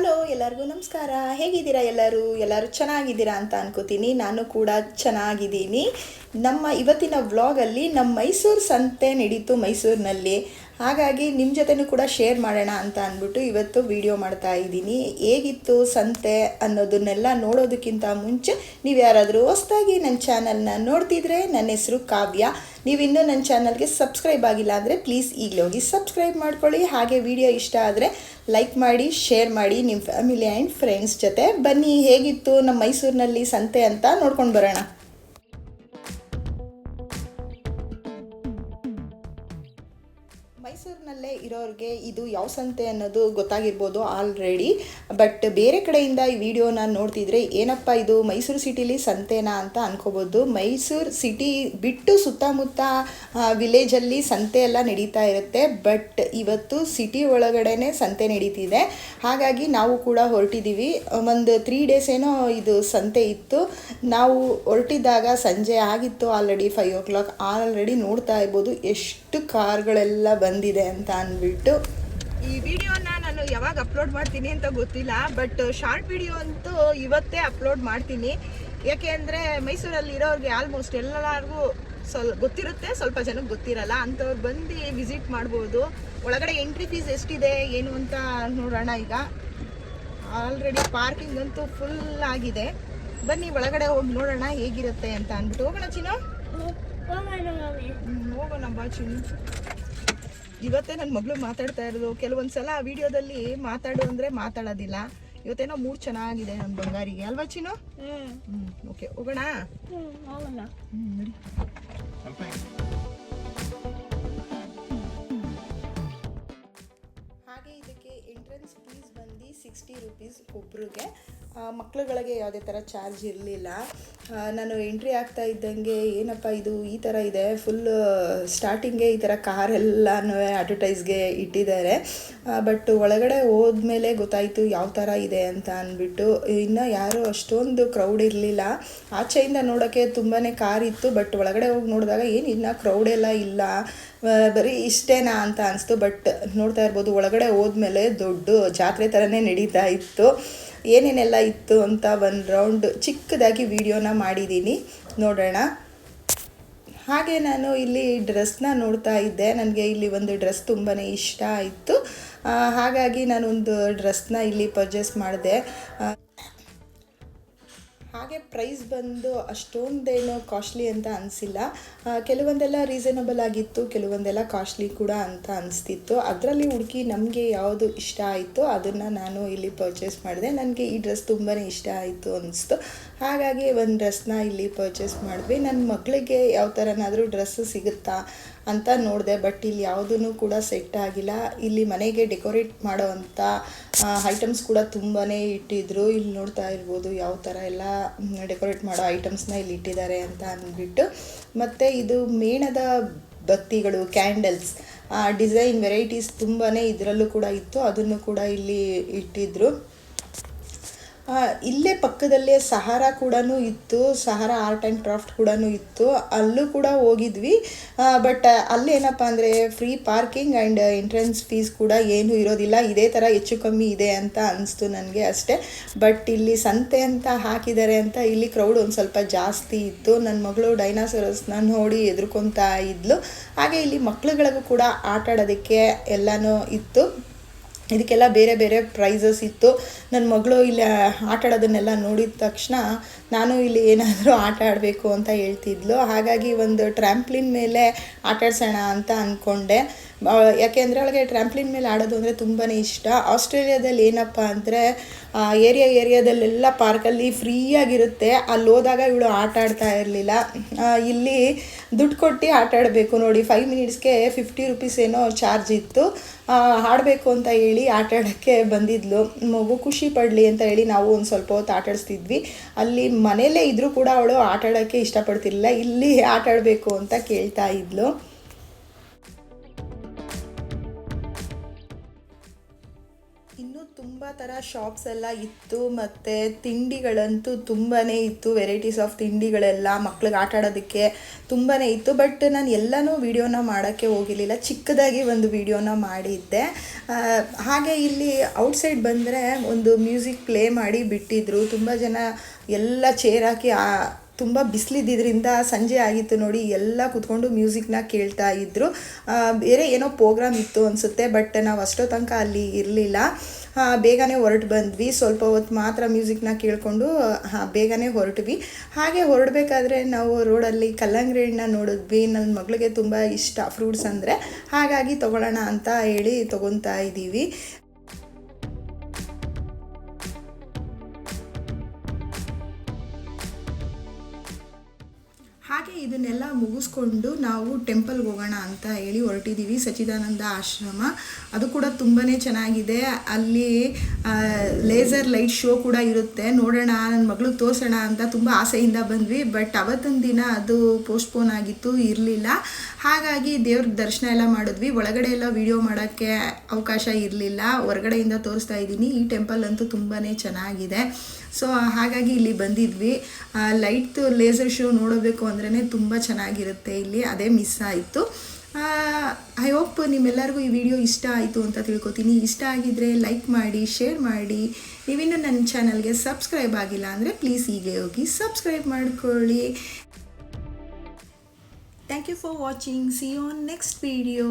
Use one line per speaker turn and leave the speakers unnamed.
Hello, ಎಲ್ಲರಿಗೂ ನಮಸ್ಕಾರ. ಹೇಗಿದ್ದೀರಾ? ಎಲ್ಲರೂ ಚೆನ್ನಾಗಿದ್ದೀರಾ ಅಂತ ಅನ್ಕೋತೀನಿ. ನಾನು ಕೂಡ ಚೆನ್ನಾಗಿದ್ದೀನಿ. ನಮ್ಮ ಇವತ್ತಿನ ವ್ಲಾಗಲ್ಲಿ ನಮ್ಮ ಮೈಸೂರು ಸಂತೆ ನಡೀತು ಮೈಸೂರಿನಲ್ಲಿ. ಹಾಗಾಗಿ ನಿಮ್ಮ ಜೊತೆನೂ ಕೂಡ ಶೇರ್ ಮಾಡೋಣ ಅಂತ ಅಂದ್ಬಿಟ್ಟು ಇವತ್ತು ವಿಡಿಯೋ ಮಾಡ್ತಾ ಇದ್ದೀನಿ. ಹೇಗಿತ್ತು ಸಂತೆ ಅನ್ನೋದನ್ನೆಲ್ಲ ನೋಡೋದಕ್ಕಿಂತ ಮುಂಚೆ ನೀವು ಯಾರಾದರೂ ಹೊಸದಾಗಿ ನನ್ನ ಚಾನಲ್ನ ನೋಡ್ತಿದ್ರೆ, ನನ್ನ ಹೆಸರು ಕಾವ್ಯ. ನೀವಿನ್ನೂ ನನ್ನ ಚಾನಲ್ಗೆ ಸಬ್ಸ್ಕ್ರೈಬ್ ಆಗಿಲ್ಲ ಅಂದರೆ ಪ್ಲೀಸ್ ಈಗಲೇ ಹೋಗಿ ಸಬ್ಸ್ಕ್ರೈಬ್ ಮಾಡ್ಕೊಳ್ಳಿ. ಹಾಗೆ ವಿಡಿಯೋ ಇಷ್ಟ ಆದರೆ ಲೈಕ್ ಮಾಡಿ, ಶೇರ್ ಮಾಡಿ ನಿಮ್ಮ ಫ್ಯಾಮಿಲಿ ಆ್ಯಂಡ್ ಫ್ರೆಂಡ್ಸ್ ಜೊತೆ. ಬನ್ನಿ, ಹೇಗಿತ್ತು ನಮ್ಮ ಮೈಸೂರಿನಲ್ಲಿ ಸಂತೆ ಅಂತ ನೋಡ್ಕೊಂಡು ಬರೋಣ. ಮೈಸೂರಿನಲ್ಲೇ ಇರೋರಿಗೆ ಇದು ಯಾವ ಸಂತೆ ಅನ್ನೋದು ಗೊತ್ತಾಗಿರ್ಬೋದು ಆಲ್ರೆಡಿ. ಬಟ್ ಬೇರೆ ಕಡೆಯಿಂದ ಈ ವಿಡಿಯೋನ ನೋಡ್ತಿದ್ರೆ ಏನಪ್ಪ ಇದು ಮೈಸೂರು ಸಿಟಿಲಿ ಸಂತೆನಾ ಅಂತ ಅನ್ಕೋಬೋದು. ಮೈಸೂರು ಸಿಟಿ ಬಿಟ್ಟು ಸುತ್ತಮುತ್ತ ವಿಲೇಜಲ್ಲಿ ಸಂತೆ ಎಲ್ಲ ನಡೀತಾ ಇರುತ್ತೆ. ಬಟ್ ಇವತ್ತು ಸಿಟಿ ಒಳಗಡೆನೆ ಸಂತೆ ನಡೀತಿದೆ. ಹಾಗಾಗಿ ನಾವು ಕೂಡ ಹೊರಟಿದ್ದೀವಿ. ಒಂದು 3 days ಏನೋ ಇದು ಸಂತೆ ಇತ್ತು. ನಾವು ಹೊರಟಿದ್ದಾಗ ಸಂಜೆ ಆಗಿತ್ತು, ಆಲ್ರೆಡಿ 5 o'clock. ಆಲ್ರೆಡಿ ನೋಡ್ತಾ ಇರ್ಬೋದು ಎಷ್ಟು ಕಾರ್ಗಳೆಲ್ಲ ಬಂದಿದೆ ಅಂತ ಅಂದ್ಬಿಟ್ಟು. ಈ ವಿಡಿಯೋನ ನಾನು ಯಾವಾಗ ಅಪ್ಲೋಡ್ ಮಾಡ್ತೀನಿ ಅಂತ ಗೊತ್ತಿಲ್ಲ, ಬಟ್ ಶಾರ್ಟ್ ವಿಡಿಯೋ ಅಂತೂ ಇವತ್ತೇ ಅಪ್ಲೋಡ್ ಮಾಡ್ತೀನಿ. ಯಾಕೆ ಅಂದರೆ ಮೈಸೂರಲ್ಲಿ ಇರೋರಿಗೆ ಆಲ್ಮೋಸ್ಟ್ ಎಲ್ಲರಿಗೂ ಗೊತ್ತಿರುತ್ತೆ, ಸ್ವಲ್ಪ ಜನಕ್ಕೆ ಗೊತ್ತಿರಲ್ಲ. ಅಂಥವ್ರು ಬಂದು ವಿಸಿಟ್ ಮಾಡ್ಬೋದು. ಒಳಗಡೆ ಎಂಟ್ರಿ ಫೀಸ್ ಎಷ್ಟಿದೆ ಏನು ಅಂತ ನೋಡೋಣ. ಈಗ ಆಲ್ರೆಡಿ ಪಾರ್ಕಿಂಗ್ ಅಂತೂ ಫುಲ್ ಆಗಿದೆ. ಬನ್ನಿ ಒಳಗಡೆ ಹೋಗಿ ನೋಡೋಣ ಹೇಗಿರುತ್ತೆ ಅಂತ ಅಂದ್ಬಿಟ್ಟು. ಹೋಗೋಣ ಚಿನ್ನು, ಹೋಗೋಣ ಬಾ ಚಿನ್ನು. ಇವತ್ತೇ ನನ್ನ ಮಗಳು ಮಾತಾಡ್ತಾ ಇರೋದು. ಕೆಲವೊಂದ್ಸಲ ವಿಡಿಯೋದಲ್ಲಿ ಮಾತಾಡು ಅಂದರೆ ಮಾತಾಡೋದಿಲ್ಲ. ಇವತ್ತೇನೋ ಮೂಡ್ ಚೆನ್ನಾಗಿದೆ ನನ್ನ ಬಂಗಾರಿಗೆ, ಅಲ್ವಾ ಚಿನ್ನು? ಓಕೆ, ಹೋಗೋಣ. ನೋಡಿ, ಹಾಗೆ ಇದಕ್ಕೆ ಎಂಟ್ರೆನ್ಸ್ ಫೀಸ್ ಬಂದು 60 rupees ಒಬ್ರಿಗೆ. ಮಕ್ಳುಗಳಿಗೆ ಯಾವುದೇ ಥರ ಚಾರ್ಜ್ ಇರಲಿಲ್ಲ. ನಾನು ಎಂಟ್ರಿ ಆಗ್ತಾ ಇದ್ದಂಗೆ ಏನಪ್ಪ ಇದು ಈ ಥರ ಇದೆ, ಫುಲ್ ಸ್ಟಾರ್ಟಿಂಗೇ ಈ ಥರ ಕಾರೆಲ್ಲನೂ ಅಡ್ವರ್ಟೈಸ್ಗೆ ಇಟ್ಟಿದ್ದಾರೆ. ಬಟ್ ಒಳಗಡೆ ಹೋದ್ಮೇಲೆ ಗೊತ್ತಾಯಿತು ಯಾವ ಥರ ಇದೆ ಅಂತ ಅಂದ್ಬಿಟ್ಟು. ಇನ್ನು ಯಾರೂ ಅಷ್ಟೊಂದು ಕ್ರೌಡ್ ಇರಲಿಲ್ಲ. ಆಚೆಯಿಂದ ನೋಡೋಕ್ಕೆ ತುಂಬಾ ಕಾರ್ ಇತ್ತು, ಬಟ್ ಒಳಗಡೆ ಹೋಗಿ ನೋಡಿದಾಗ ಏನು ಇನ್ನೂ ಕ್ರೌಡೆಲ್ಲ ಇಲ್ಲ, ಬರೀ ಇಷ್ಟೇನಾ ಅಂತ ಅನಿಸ್ತು. ಬಟ್ ನೋಡ್ತಾ ಇರ್ಬೋದು ಒಳಗಡೆ ಹೋದ್ಮೇಲೆ ದೊಡ್ಡ ಜಾತ್ರೆ ಥರನೇ ನಡೀತಾ ಇತ್ತು. ಏನೇನೆಲ್ಲ ಇತ್ತು ಅಂತ ಒಂದು ರೌಂಡ್ ಚಿಕ್ಕದಾಗಿ ವಿಡಿಯೋನ ಮಾಡಿದ್ದೀನಿ, ನೋಡೋಣ. ಹಾಗೆ ನಾನು ಇಲ್ಲಿ ಡ್ರೆಸ್ನ ನೋಡ್ತಾ ಇದ್ದೆ. ನನಗೆ ಇಲ್ಲಿ ಒಂದು ಡ್ರೆಸ್ ತುಂಬಾ ಇಷ್ಟ ಆಯಿತು. ಹಾಗಾಗಿ ನಾನೊಂದು ಡ್ರೆಸ್ನ ಇಲ್ಲಿ ಪರ್ಚೇಸ್ ಮಾಡಿದೆ. ಹಾಗೆ ಪ್ರೈಸ್ ಬಂದು ಅಷ್ಟೊಂದೇನೋ ಕಾಸ್ಟ್ಲಿ ಅಂತ ಅನಿಸಿಲ್ಲ. ಕೆಲವೊಂದೆಲ್ಲ ರೀಸನಬಲ್ ಆಗಿತ್ತು, ಕೆಲವೊಂದೆಲ್ಲ ಕಾಸ್ಟ್ಲಿ ಕೂಡ ಅಂತ ಅನಿಸ್ತಿತ್ತು. ಅದರಲ್ಲಿ ಹುಡುಕಿ ನಮಗೆ ಯಾವುದು ಇಷ್ಟ ಆಯಿತು ಅದನ್ನು ನಾನು ಇಲ್ಲಿ ಪರ್ಚೇಸ್ ಮಾಡಿದೆ. ನನಗೆ ಈ ಡ್ರೆಸ್ ತುಂಬಾ ಇಷ್ಟ ಆಯಿತು ಅನ್ನಿಸ್ತು. ಹಾಗಾಗಿ ಒಂದು ಡ್ರೆಸ್ನ ಇಲ್ಲಿ ಪರ್ಚೇಸ್ ಮಾಡಿದ್ವಿ. ನನ್ನ ಮಗಳಿಗೆ ಯಾವ ಥರನಾದರೂ ಡ್ರೆಸ್ಸು ಸಿಗುತ್ತಾ ಅಂತ ನೋಡಿದೆ, ಬಟ್ ಇಲ್ಲಿ ಯಾವುದೂ ಕೂಡ ಸೆಟ್ ಆಗಿಲ್ಲ. ಇಲ್ಲಿ ಮನೆಗೆ ಡೆಕೋರೇಟ್ ಮಾಡೋವಂಥ ಐಟಮ್ಸ್ ಕೂಡ ತುಂಬಾ ಇಟ್ಟಿದ್ರು. ಇಲ್ಲಿ ನೋಡ್ತಾ ಇರ್ಬೋದು ಯಾವ ಥರ ಎಲ್ಲ ಡೆಕೋರೇಟ್ ಮಾಡೋ ಐಟಮ್ಸ್ನ ಇಲ್ಲಿ ಇಟ್ಟಿದ್ದಾರೆ ಅಂತ ಅಂದ್ಬಿಟ್ಟು. ಮತ್ತು ಇದು ಮೇಣದ ಬತ್ತಿಗಳು, ಕ್ಯಾಂಡಲ್ಸ್, ಡಿಸೈನ್ ವೆರೈಟೀಸ್ ತುಂಬಾ ಇದರಲ್ಲೂ ಕೂಡ ಇತ್ತು. ಅದನ್ನು ಕೂಡ ಇಲ್ಲಿ ಇಟ್ಟಿದ್ರು. ಇಲ್ಲೇ ಪಕ್ಕದಲ್ಲೇ ಸಹಾರ ಕೂಡ ಇತ್ತು, ಸಹಾರ ಆರ್ಟ್ ಆ್ಯಂಡ್ ಕ್ರಾಫ್ಟ್ ಕೂಡ ಇತ್ತು. ಅಲ್ಲೂ ಕೂಡ ಹೋಗಿದ್ವಿ. ಬಟ್ ಅಲ್ಲೇನಪ್ಪ ಅಂದರೆ free parking and entrance fees ಕೂಡ ಏನೂ ಇರೋದಿಲ್ಲ. ಇದೇ ಥರ ಹೆಚ್ಚು ಕಮ್ಮಿ ಇದೆ ಅಂತ ಅನಿಸ್ತು ನನಗೆ ಅಷ್ಟೇ. ಬಟ್ ಇಲ್ಲಿ ಸಂತೆ ಅಂತ ಹಾಕಿದ್ದಾರೆ ಅಂತ ಇಲ್ಲಿ ಕ್ರೌಡ್ ಒಂದು ಸ್ವಲ್ಪ ಜಾಸ್ತಿ ಇತ್ತು. ನನ್ನ ಮಗಳು ಡೈನಾಸರಸ್ನ ನೋಡಿ ಎದುರ್ಕೊತಾ ಇದ್ಲು. ಹಾಗೆ ಇಲ್ಲಿ ಮಕ್ಳುಗಳಿಗೂ ಕೂಡ ಆಟ ಆಡೋದಕ್ಕೆ ಎಲ್ಲನೂ ಇತ್ತು. ಇದಕ್ಕೆಲ್ಲ ಬೇರೆ ಬೇರೆ ಪ್ರೈಸಸ್ ಇತ್ತು. ನನ್ನ ಮಗಳು ಇಲ್ಲಿ ಆಟ ಆಡೋದನ್ನೆಲ್ಲ ನೋಡಿದ ತಕ್ಷಣ ನಾನು ಇಲ್ಲಿ ಏನಾದರೂ ಆಟ ಆಡಬೇಕು ಅಂತ ಹೇಳ್ತಿದ್ಲು. ಹಾಗಾಗಿ ಒಂದು ಟ್ರ್ಯಾಂಪ್ಲಿನ್ ಮೇಲೆ ಆಟ ಆಡ್ಸೋಣ ಅಂತ ಅಂದ್ಕೊಂಡೆ. ಯಾಕೆಂದರೆ ಅವಳಿಗೆ ಟ್ರ್ಯಾಂಪ್ಲಿನ್ ಮೇಲೆ ಆಡೋದು ಅಂದರೆ ತುಂಬಾ ಇಷ್ಟ. ಆಸ್ಟ್ರೇಲಿಯಾದಲ್ಲಿ ಏನಪ್ಪ ಅಂದರೆ ಏರಿಯಾದಲ್ಲೆಲ್ಲ ಪಾರ್ಕಲ್ಲಿ ಫ್ರೀಯಾಗಿರುತ್ತೆ. ಅಲ್ಲಿ ಹೋದಾಗ ಇವಳು ಆಟ ಆಡ್ತಾ ಇರಲಿಲ್ಲ. ಇಲ್ಲಿ ದುಡ್ಡು ಕೊಟ್ಟು ಆಟ ಆಡಬೇಕು. ನೋಡಿ, 5 minutesಗೆ 50 rupees ಏನೋ ಚಾರ್ಜ್ ಇತ್ತು. ಆಡಬೇಕು ಅಂತ ಹೇಳಿ ಆಟ ಆಡೋಕ್ಕೆ ಬಂದಿದ್ಲು. ಮಗು ಖುಷಿ ಪಡಲಿ ಅಂತ ಹೇಳಿ ನಾವು ಒಂದು ಸ್ವಲ್ಪ ಹೊತ್ತು ಆಟ ಆಡಿಸ್ತಿದ್ವಿ. ಅಲ್ಲಿ ಮನೆಯಲ್ಲೇ ಇದ್ದರೂ ಕೂಡ ಅವಳು ಆಟ ಆಡೋಕ್ಕೆ ಇಷ್ಟಪಡ್ತಿರ್ಲಿಲ್ಲ. ಇಲ್ಲಿ ಆಟ ಆಡಬೇಕು ಅಂತ ಕೇಳ್ತಾ ಇದ್ಲು. ಇನ್ನೂ ತುಂಬ ಥರ ಶಾಪ್ಸ್ ಎಲ್ಲ ಇತ್ತು, ಮತ್ತು ತಿಂಡಿಗಳಂತೂ ತುಂಬಾ ಇತ್ತು. ವೆರೈಟೀಸ್ ಆಫ್ ತಿಂಡಿಗಳೆಲ್ಲ ಮಕ್ಳಿಗೆ ಆಟ ಆಡೋದಕ್ಕೆ ತುಂಬಾ ಇತ್ತು. ಬಟ್ ನಾನು ಎಲ್ಲನೂ ವೀಡಿಯೋನ ಮಾಡೋಕ್ಕೆ ಹೋಗಿರಲಿಲ್ಲ, ಚಿಕ್ಕದಾಗಿ ಒಂದು ವೀಡಿಯೋನ ಮಾಡಿದ್ದೆ. ಹಾಗೆ ಇಲ್ಲಿ ಔಟ್ಸೈಡ್ ಬಂದರೆ ಒಂದು ಮ್ಯೂಸಿಕ್ ಪ್ಲೇ ಮಾಡಿ ಬಿಟ್ಟಿದ್ರು. ತುಂಬ ಜನ ಎಲ್ಲ ಚೇರ್ ಹಾಕಿ ತುಂಬ ಬಿಸಿಲಿದ್ದರಿಂದ ಸಂಜೆ ಆಗಿತ್ತು ನೋಡಿ, ಎಲ್ಲ ಕೂತ್ಕೊಂಡು ಮ್ಯೂಸಿಕ್ನ ಕೇಳ್ತಾ ಇದ್ದರು. ಬೇರೆ ಏನೋ ಪ್ರೋಗ್ರಾಮ್ ಇತ್ತು ಅನಿಸುತ್ತೆ, ಬಟ್ ನಾವು ಅಷ್ಟೋ ತನಕ ಅಲ್ಲಿ ಇರಲಿಲ್ಲ. ಬೇಗನೆ ಹೊರಟು ಬಂದ್ವಿ. ಸ್ವಲ್ಪ ಹೊತ್ತು ಮಾತ್ರ ಮ್ಯೂಸಿಕ್ನ ಕೇಳಿಕೊಂಡು ಬೇಗನೆ ಹೊರಟ್ವಿ. ಹಾಗೆ ಹೊರಡಬೇಕಾದ್ರೆ ನಾವು ರೋಡಲ್ಲಿ ಕಲ್ಲಂಗಡಿ ಹಣ್ಣನ್ನ ನೋಡಿದ್ವಿ. ನನ್ನ ಮಗಳಿಗೆ ತುಂಬ ಇಷ್ಟ ಫ್ರೂಟ್ಸ್ ಅಂದರೆ, ಹಾಗಾಗಿ ತೊಗೊಳ್ಳೋಣ ಅಂತ ಹೇಳಿ ತೊಗೊತಾ ಇದ್ದೀವಿ. ಹಾಗೆ ಇದನ್ನೆಲ್ಲ ಮುಗಿಸ್ಕೊಂಡು ನಾವು ಟೆಂಪಲ್ಗೆ ಹೋಗೋಣ ಅಂತ ಹೇಳಿ ಹೊರಟಿದ್ದೀವಿ. ಸಚ್ಚಿದಾನಂದ ಆಶ್ರಮ, ಅದು ಕೂಡ ತುಂಬಾ ಚೆನ್ನಾಗಿದೆ. ಅಲ್ಲಿ ಲೇಸರ್ ಲೈಟ್ ಶೋ ಕೂಡ ಇರುತ್ತೆ, ನೋಡೋಣ ನನ್ನ ಮಗಳಿಗೆ ತೋರಿಸೋಣ ಅಂತ ತುಂಬ ಆಸೆಯಿಂದ ಬಂದ್ವಿ. ಬಟ್ ಅವತ್ತಿನ ದಿನ ಅದು ಪೋಸ್ಟ್ಪೋನ್ ಆಗಿತ್ತು, ಇರಲಿಲ್ಲ. ಹಾಗಾಗಿ ದೇವ್ರ ದರ್ಶನ ಎಲ್ಲ ಮಾಡಿದ್ವಿ. ಒಳಗಡೆ ಎಲ್ಲ ವಿಡಿಯೋ ಮಾಡೋಕ್ಕೆ ಅವಕಾಶ ಇರಲಿಲ್ಲ, ಹೊರಗಡೆಯಿಂದ ತೋರಿಸ್ತಾ ಇದ್ದೀನಿ. ಈ ಟೆಂಪಲ್ ಅಂತೂ ತುಂಬಾ ಚೆನ್ನಾಗಿದೆ. ಸೊ ಹಾಗಾಗಿ ಇಲ್ಲಿ ಬಂದಿದ್ವಿ. ಲೈಟ್ ಲೇಸರ್ ಶೋ ನೋಡಬೇಕು ಅಂದ್ರೇ ತುಂಬ ಚೆನ್ನಾಗಿರುತ್ತೆ ಇಲ್ಲಿ, ಅದೇ ಮಿಸ್ ಆಯಿತು. ಐ ಹೋಪ್ ನಿಮ್ಮೆಲ್ಲರಿಗೂ ಈ ವಿಡಿಯೋ ಇಷ್ಟ ಆಯಿತು ಅಂತ ತಿಳ್ಕೊತೀನಿ. ಇಷ್ಟ ಆಗಿದ್ದರೆ ಲೈಕ್ ಮಾಡಿ, ಶೇರ್ ಮಾಡಿ. ನೀವಿನ್ನೂ ನನ್ನ ಚಾನಲ್ಗೆ ಸಬ್ಸ್ಕ್ರೈಬ್ ಆಗಿಲ್ಲ ಅಂದರೆ ಪ್ಲೀಸ್ ಹೀಗೆ ಹೋಗಿ ಸಬ್ಸ್ಕ್ರೈಬ್ ಮಾಡ್ಕೊಳ್ಳಿ. Thank you for watching. See you on next video.